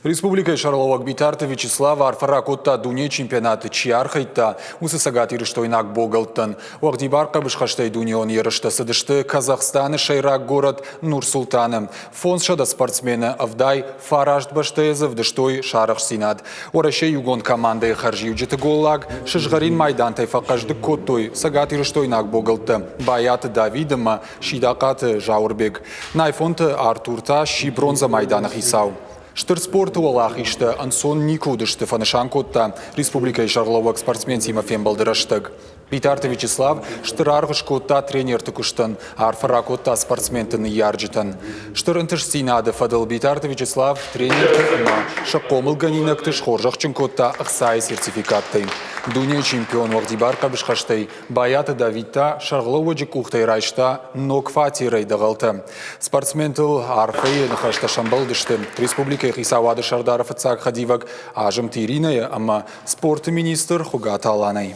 Республика Шарловак Битарта Вячеслав Арфаракотта Дуне чемпионаты Чиархайта Усасагат Ирыштойнак Богалтан. Уагдибарка Бышхаштай Дунион Ерышта Садышты Казахстаны Шайрак город Нур-Султаным. Фоншада спортсмены Авдай Фаражд Баштезов Дыштой Шарах Синад. Ораше югон команды Харжиуджиты Голлаг Шишгарин Майдан Тайфакажды Коттой Сагат Ирыштойнак Богалты. Баяты Давидыма Шидакаты Жаурбек. Найфонты Артурта Ши бронза Майданах Исау. Штырспорты олақ ішті Ансон Никудышты Фанышанкотта Республика Шарловак спортсмен Тимофем Балдыраштык. Битарты Вячеслав штырарғыш котта тренерті күштін, арфара котта спортсментіні ярджытын. Штырынтыш синады Фадыл Битарты Вячеслав тренерті ұма шаққомыл ганинактыш хоржақчын котта ұқсай сертификатты. Дуне чемпион Уагдибарка Бышхаштай Баяты Давидта Шарловаджи Кухтай Райшта Нокфати Райдағалты. Спортсментіл арфей нахашта Шамбалдышты. Республика Хисавады Шардаров Цак Хадивак ажым тиринaya, ама спорты министр Хугата Аланай.